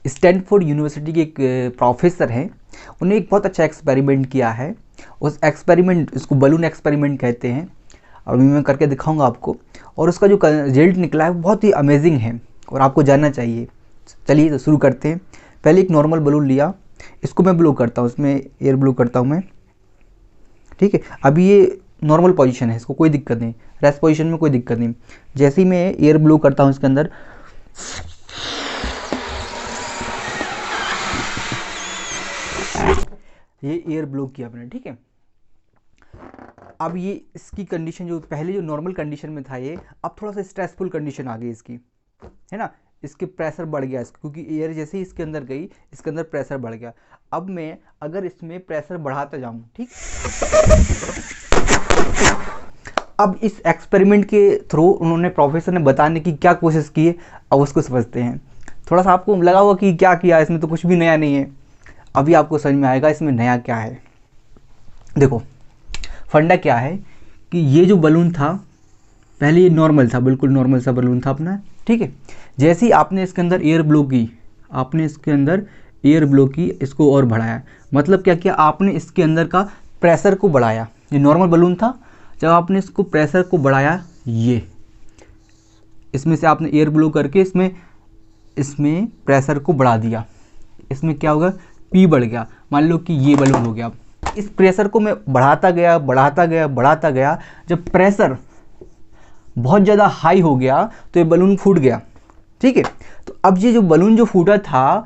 Stanford university के एक professor हैं, उन्होंने एक बहुत अच्छा एक्सपेरिमेंट किया है। उस एक्सपेरिमेंट, इसको बलून एक्सपेरिमेंट कहते हैं। अभी मैं करके दिखाऊंगा आपको, और उसका जो रिजल्ट निकला है वो बहुत ही अमेजिंग है और आपको जानना चाहिए। चलिए तो शुरू करते हैं। पहले एक नॉर्मल बलून लिया, इसको मैं ब्लो करता हूँ, इसमें एयर ब्लो करता हूँ मैं, ठीक है। अभी ये नॉर्मल पोजीशन है, इसको कोई दिक्कत नहीं, रेस्ट पोजीशन में कोई दिक्कत नहीं। जैसे ही मैं एयर ब्लो करता हूँ इसके अंदर, ये एयर ब्लो किया आपने, ठीक है। अब ये इसकी कंडीशन जो पहले जो नॉर्मल कंडीशन में था, ये अब थोड़ा सा स्ट्रेसफुल कंडीशन आ गई इसकी, है ना। इसके प्रेशर बढ़ गया क्योंकि एयर जैसे ही इसके अंदर गई, इसके अंदर प्रेशर बढ़ गया। अब मैं अगर इसमें प्रेशर बढ़ाता जाऊँ, ठीक, अब इस एक्सपेरिमेंट के थ्रू उन्होंने, प्रोफेसर ने बताने की क्या कोशिश की है, अब उसको समझते हैं। थोड़ा सा आपको लगा होगा कि क्या किया, इसमें तो कुछ भी नया नहीं है। अभी आपको समझ में आएगा इसमें नया क्या है। देखो फंडा क्या है कि ये जो बलून था पहले ये नॉर्मल था, बिल्कुल नॉर्मल सा बलून था अपना, ठीक है। जैसे ही आपने इसके अंदर एयर ब्लो की, आपने इसके अंदर एयर ब्लो की, इसको और बढ़ाया, मतलब क्या किया आपने इसके अंदर का प्रेशर को बढ़ाया। ये नॉर्मल बलून था, जब आपने इसको प्रेशर को बढ़ाया, ये इसमें से आपने एयर ब्लो करके इसमें प्रेशर को बढ़ा दिया, इसमें क्या होगा, पी बढ़ गया। मान लो कि ये बलून हो गया। इस प्रेशर को मैं बढ़ाता गया बढ़ाता गया बढ़ाता गया, जब प्रेशर बहुत ज़्यादा हाई हो गया तो ये बलून फूट गया, ठीक है। तो अब ये जो बलून जो फूटा था,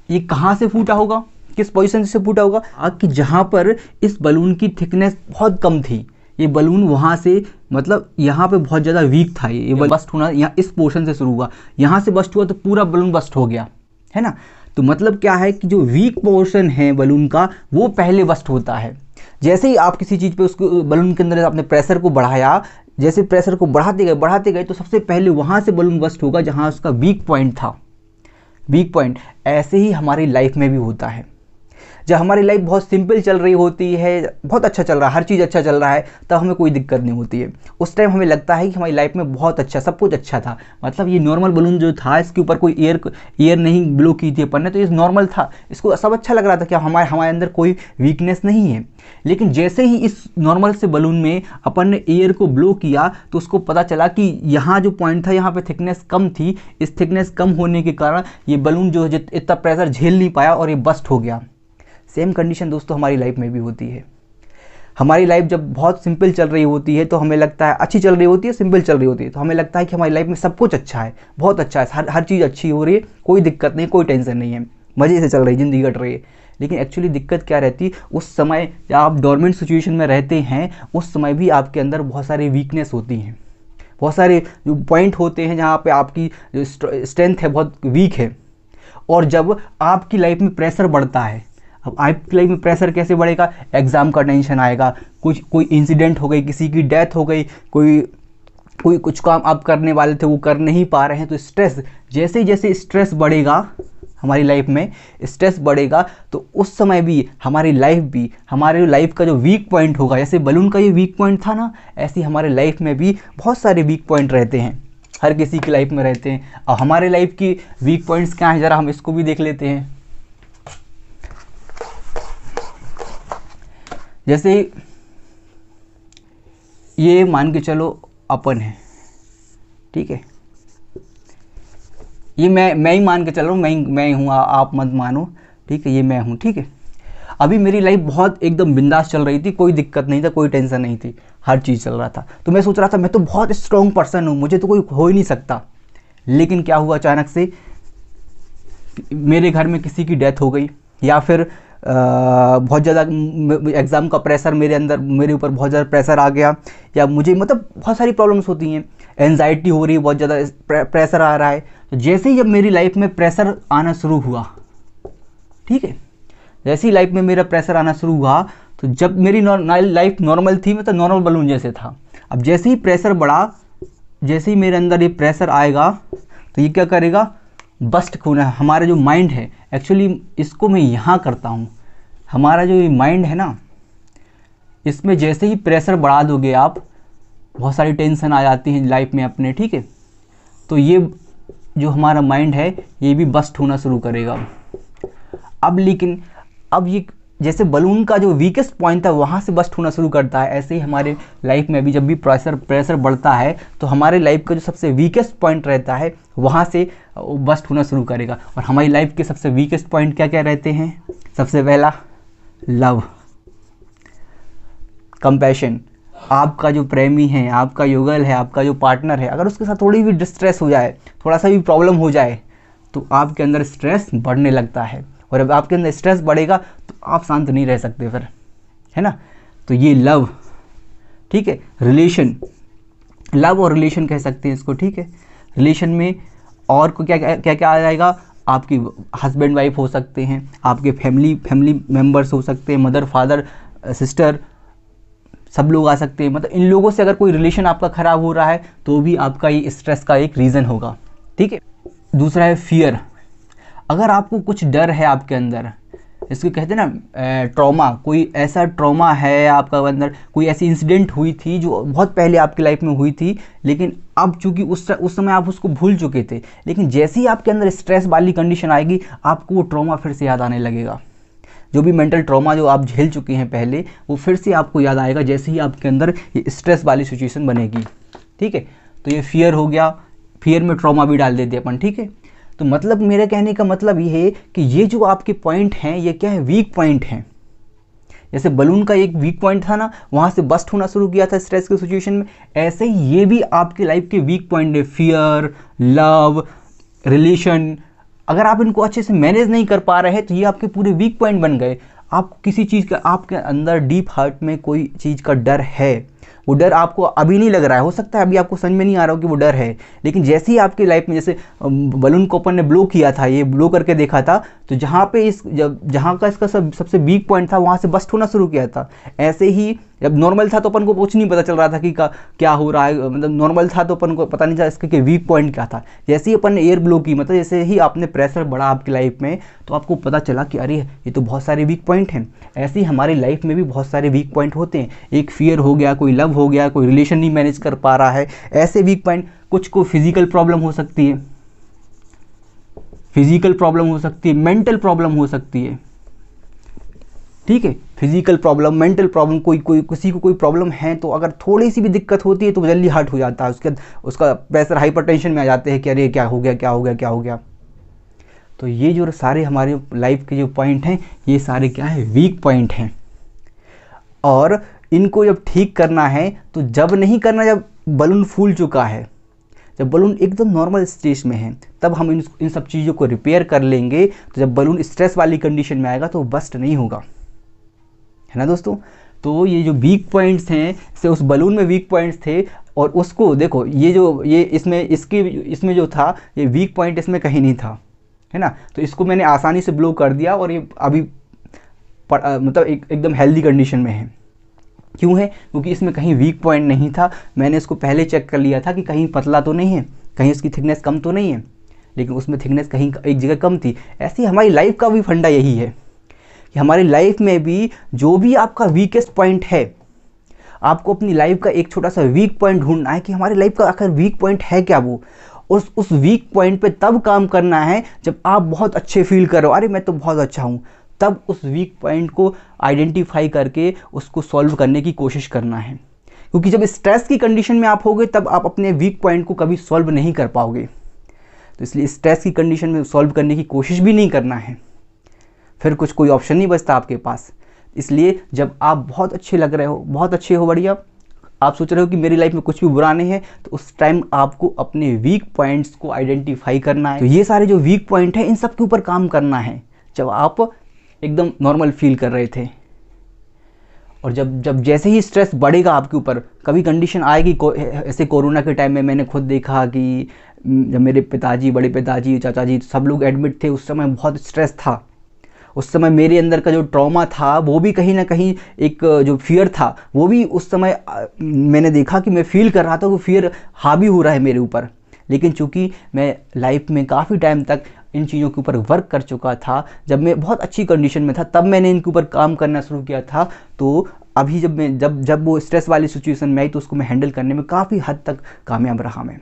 ये कहाँ से फूटा होगा, किस पोजीशन से फूटा होगा, कि जहाँ पर इस बलून की थिकनेस बहुत कम थी, ये बलून वहाँ से, मतलब यहाँ पे बहुत ज़्यादा वीक था। ये बस्ट होना यहाँ इस पोर्शन से शुरू हुआ, यहाँ से बस्ट हुआ तो पूरा बलून बस्ट हो गया, है ना। तो मतलब क्या है कि जो वीक पोर्शन है बलून का, वो पहले बस्ट होता है। जैसे ही आप किसी चीज़ पे उसको बलून के अंदर आपने प्रेशर को बढ़ाया, जैसे प्रेशर को बढ़ाते गए तो सबसे पहले वहाँ से बलून बस्ट होगा जहाँ उसका वीक पॉइंट था, वीक पॉइंट। ऐसे ही हमारी लाइफ में भी होता है। जब हमारी लाइफ बहुत सिंपल चल रही होती है, बहुत अच्छा चल रहा है, हर चीज़ अच्छा चल रहा है, तब हमें कोई दिक्कत नहीं होती है। उस टाइम हमें लगता है कि हमारी लाइफ में बहुत अच्छा, सब कुछ अच्छा था। मतलब ये नॉर्मल बलून जो था, इसके ऊपर कोई एयर नहीं ब्लो की थी अपन ने, तो ये नॉर्मल था, इसको सब अच्छा लग रहा था कि हमारे अंदर कोई वीकनेस नहीं है। लेकिन जैसे ही इस नॉर्मल से बलून में अपन ने एयर को ब्लो किया, तो उसको पता चला कि यहाँ जो पॉइंट था, यहाँ पे थिकनेस कम थी। इस थिकनेस कम होने के कारण ये बलून जो इतना प्रेशर झेल नहीं पाया और ये बस्ट हो गया। सेम कंडीशन दोस्तों हमारी लाइफ में भी होती है। हमारी लाइफ जब बहुत सिंपल चल रही होती है तो हमें लगता है, अच्छी चल रही होती है, सिंपल चल रही होती है, तो हमें लगता है कि हमारी लाइफ में सब कुछ अच्छा है, बहुत अच्छा है, हर चीज़ अच्छी हो रही है, कोई दिक्कत नहीं, कोई टेंशन नहीं है, मज़े से चल रही है, ज़िंदगी कट रही है। लेकिन एक्चुअली दिक्कत क्या रहती, उस समय जब आप डोरमेंट सिचुएशन में रहते हैं, उस समय भी आपके अंदर बहुत सारी वीकनेस होती हैं, बहुत सारे जो पॉइंट होते हैं जहाँ पे आपकी जो स्ट्रेंथ है बहुत वीक है। और जब आपकी लाइफ में प्रेशर बढ़ता है, अब आपकी लाइफ में प्रेशर कैसे बढ़ेगा, एग्ज़ाम का टेंशन आएगा, कोई इंसिडेंट हो गई, किसी की डेथ हो गई, कोई कुछ काम आप करने वाले थे वो कर नहीं पा रहे हैं, तो स्ट्रेस, जैसे स्ट्रेस बढ़ेगा हमारी लाइफ में, स्ट्रेस बढ़ेगा, तो उस समय भी हमारी लाइफ का जो वीक पॉइंट होगा, जैसे बलून का ये वीक पॉइंट था ना, ऐसे हमारे लाइफ में भी बहुत सारे वीक पॉइंट रहते हैं, हर किसी की लाइफ में रहते हैं। और हमारे लाइफ की वीक पॉइंट्स क्या हैं, ज़रा हम इसको भी देख लेते हैं। जैसे ये मान के चलो अपन है, ठीक है, ये मैं ही मान के चल रहा हूँ, मैं ही हूँ, आप मत मानो, ठीक है, ये मैं हूँ, ठीक है। अभी मेरी लाइफ बहुत एकदम बिंदास चल रही थी, कोई दिक्कत नहीं था, कोई टेंशन नहीं थी, हर चीज़ चल रहा था। तो मैं सोच रहा था मैं तो बहुत स्ट्रॉन्ग पर्सन हूँ, मुझे तो कोई हो ही नहीं सकता। लेकिन क्या हुआ, अचानक से मेरे घर में किसी की डेथ हो गई, या फिर बहुत ज़्यादा एग्ज़ाम का प्रेशर मेरे ऊपर बहुत ज़्यादा प्रेशर आ गया, या मुझे, मतलब बहुत सारी प्रॉब्लम्स होती हैं, एंजाइटी हो रही है, बहुत ज़्यादा प्रेशर आ रहा है। तो जैसे ही जब मेरी लाइफ में प्रेशर आना शुरू हुआ, ठीक है, जैसे ही लाइफ में मेरा प्रेशर आना शुरू हुआ, तो जब मेरी लाइफ नॉर्मल थी, मतलब नॉर्मल बलून जैसे था, अब जैसे ही प्रेशर बढ़ा, जैसे ही मेरे अंदर ये प्रेशर आएगा, तो ये क्या करेगा, बस्ट होना। हमारा जो माइंड है, एक्चुअली इसको मैं यहाँ करता हूँ, हमारा जो ये माइंड है ना, इसमें जैसे ही प्रेशर बढ़ा दोगे आप, बहुत सारी टेंशन आ जाती है लाइफ में अपने, ठीक है, तो ये जो हमारा माइंड है ये भी बस्ट होना शुरू करेगा। अब लेकिन अब ये जैसे बलून का जो वीकेस्ट पॉइंट था वहाँ से बस्ट होना शुरू करता है, ऐसे ही हमारे लाइफ में भी जब भी प्रेशर बढ़ता है तो हमारे लाइफ का जो सबसे वीकेस्ट पॉइंट रहता है वहाँ से वो बस्ट होना शुरू करेगा। और हमारी लाइफ के सबसे वीकेस्ट पॉइंट क्या क्या रहते हैं? सबसे पहला लव, कंपैशन। आपका जो प्रेमी है, आपका युगल है, आपका जो पार्टनर है, अगर उसके साथ थोड़ी भी डिस्ट्रेस हो जाए, थोड़ा सा भी प्रॉब्लम हो जाए तो आपके अंदर स्ट्रेस बढ़ने लगता है। और अब आपके अंदर स्ट्रेस बढ़ेगा तो आप शांत नहीं रह सकते फिर, है ना। तो ये लव, ठीक है। रिलेशन, लव और रिलेशन कह सकते हैं इसको, ठीक है। रिलेशन में और को क्या क्या क्या आ जाएगा? आपकी हस्बैंड वाइफ हो सकते हैं, आपके फैमिली मेम्बर्स हो सकते हैं, मदर फादर सिस्टर, सब लोग आ सकते हैं। मतलब इन लोगों से अगर कोई रिलेशन आपका ख़राब हो रहा है तो भी आपका ये स्ट्रेस का एक रीज़न होगा, ठीक है। दूसरा है फियर। अगर आपको कुछ डर है आपके अंदर, इसको कहते हैं ना ट्रॉमा, कोई ऐसा ट्रॉमा है आपका अंदर, कोई ऐसी इंसिडेंट हुई थी जो बहुत पहले आपकी लाइफ में हुई थी, लेकिन अब चूंकि उस समय आप उसको भूल चुके थे, लेकिन जैसे ही आपके अंदर स्ट्रेस वाली कंडीशन आएगी आपको वो ट्रॉमा फिर से याद आने लगेगा। जो भी मेंटल ट्रॉमा जो आप झेल चुके हैं पहले, वो फिर से आपको याद आएगा जैसे ही आपके अंदर ये स्ट्रेस वाली सिचुएशन बनेगी, ठीक है। तो ये फियर हो गया, फियर में ट्रॉमा भी डाल देते अपन, ठीक है। तो मतलब मेरे कहने का मतलब ये है कि ये जो आपके पॉइंट हैं ये क्या है? वीक पॉइंट हैं। जैसे बलून का एक वीक पॉइंट था ना, वहाँ से बस्ट होना शुरू किया था स्ट्रेस की सिचुएशन में, ऐसे ही ये भी आपके लाइफ के वीक पॉइंट है। Fear, love, relation. अगर आप इनको अच्छे से मैनेज नहीं कर पा रहे हैं तो ये आपके पूरे वीक पॉइंट बन गए। आप किसी चीज़ का, आपके अंदर डीप हार्ट में कोई चीज़ का डर है, वो डर आपको अभी नहीं लग रहा है, हो सकता है अभी आपको समझ में नहीं आ रहा हो कि वो डर है, लेकिन जैसे ही आपकी लाइफ में, जैसे बलून को अपन ने ब्लो किया था, ये ब्लो करके देखा था, तो जहाँ पे जहाँ का इसका सबसे वीक पॉइंट था वहाँ से बस्ट होना शुरू किया था। ऐसे ही जब नॉर्मल था तो अपन को कुछ नहीं पता चल रहा था कि क्या हो रहा है, मतलब नॉर्मल था तो अपन को पता नहीं था इसके वीक पॉइंट क्या था। जैसे ही अपन ने एयर ब्लो की, मतलब जैसे ही आपने प्रेशर बढ़ा आपकी लाइफ में, तो आपको पता चला कि अरे ये तो बहुत सारे वीक पॉइंट हैं। ऐसे ही हमारी लाइफ में भी बहुत सारे वीक पॉइंट होते हैं। एक फियर हो गया, कोई लव हो गया, कोई रिलेशन नहीं मैनेज कर पा रहा है, ऐसे वीक पॉइंट। कुछ को फिजिकल प्रॉब्लम हो सकती है, फिजिकल प्रॉब्लम हो सकती है, मेंटल प्रॉब्लम हो सकती है, ठीक है। फिजिकल प्रॉब्लम, मेंटल प्रॉब्लम, किसी को कोई प्रॉब्लम है तो अगर थोड़ी सी भी दिक्कत होती है तो जल्दी हार्ट हो जाता है, उसका प्रेशर हाइपरटेंशन में आ जाते हैं कि अरे क्या हो गया, क्या हो गया, क्या हो गया। तो ये जो सारे हमारे लाइफ के जो पॉइंट हैं ये सारे क्या है? वीक पॉइंट हैं। और इनको जब ठीक करना है तो जब नहीं करना, जब बलून फूल चुका है, जब बलून एकदम नॉर्मल स्टेज में है, तब हम इन सब चीज़ों को रिपेयर कर लेंगे। तो जब बलून स्ट्रेस वाली कंडीशन में आएगा तो बस्ट नहीं होगा, है ना दोस्तों। तो ये जो वीक पॉइंट्स हैं, से उस बलून में वीक पॉइंट्स थे, और उसको देखो, ये इसमें जो था ये वीक पॉइंट इसमें कहीं नहीं था, है ना। तो इसको मैंने आसानी से ब्लो कर दिया और ये अभी मतलब एकदम हेल्दी कंडीशन में है। क्यों है? क्योंकि इसमें कहीं वीक पॉइंट नहीं था। मैंने इसको पहले चेक कर लिया था कि कहीं पतला तो नहीं है, कहीं उसकी थिकनेस कम तो नहीं है, लेकिन उसमें थिकनेस कहीं एक जगह कम थी। ऐसी हमारी लाइफ का भी फंडा यही है कि हमारी लाइफ में भी जो भी आपका वीकेस्ट पॉइंट है, आपको अपनी लाइफ का एक छोटा सा वीक पॉइंट ढूंढना है कि हमारी लाइफ का आखिर वीक पॉइंट है क्या। वो उस वीक पॉइंट पे तब काम करना है जब आप बहुत अच्छे फील करो, अरे मैं तो बहुत अच्छा हूँ, तब उस वीक पॉइंट को आइडेंटिफाई करके उसको सॉल्व करने की कोशिश करना है। क्योंकि जब स्ट्रेस की कंडीशन में आप होगे तब आप अपने वीक पॉइंट को कभी सॉल्व नहीं कर पाओगे। तो इसलिए स्ट्रेस की कंडीशन में सॉल्व करने की कोशिश भी नहीं करना है, फिर कोई ऑप्शन नहीं बचता आपके पास। इसलिए जब आप बहुत अच्छे लग रहे हो, बहुत अच्छे हो, बढ़िया, आप सोच रहे हो कि मेरी लाइफ में कुछ भी बुरा नहीं है, तो उस टाइम आपको अपने वीक पॉइंट्स को आइडेंटिफाई करना है। तो ये सारे जो वीक पॉइंट हैं इन सब के ऊपर काम करना है जब आप एकदम नॉर्मल फील कर रहे थे। और जब जैसे ही स्ट्रेस बढ़ेगा आपके ऊपर, कभी कंडीशन आएगी, ऐसे कोरोना के टाइम में मैंने खुद देखा कि जब मेरे पिताजी, बड़े पिताजी, चाचा जी सब लोग एडमिट थे, उस समय बहुत स्ट्रेस था। उस समय मेरे अंदर का जो ट्रॉमा था वो भी कहीं ना कहीं, एक जो फियर था वो भी उस समय मैंने देखा कि मैं फील कर रहा था, वो फियर हावी हो रहा है मेरे ऊपर। लेकिन चूंकि मैं लाइफ में काफ़ी टाइम तक इन चीज़ों के ऊपर वर्क कर चुका था, जब मैं बहुत अच्छी कंडीशन में था तब मैंने इनके ऊपर काम करना शुरू किया था। तो अभी जब वो स्ट्रेस वाली सिचुएशन में आई तो उसको मैं हैंडल करने में काफ़ी हद तक कामयाब रहा मैं।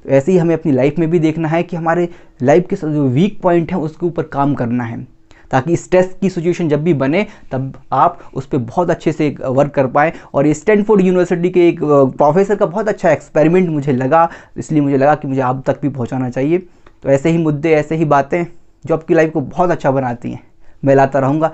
तो ऐसे ही हमें अपनी लाइफ में भी देखना है कि हमारे लाइफ के जो वीक पॉइंट हैं उसके ऊपर काम करना है, ताकि स्ट्रेस की सिचुएशन जब भी बने तब आप उस पर बहुत अच्छे से वर्क कर पाएँ। और ये स्टैनफोर्ड यूनिवर्सिटी के एक प्रोफेसर का बहुत अच्छा एक्सपेरिमेंट मुझे लगा, इसलिए मुझे लगा कि मुझे आप तक भी पहुंचाना चाहिए। तो ऐसे ही मुद्दे, ऐसे ही बातें जो आपकी लाइफ को बहुत अच्छा बनाती हैं मैं लाता रहूँगा।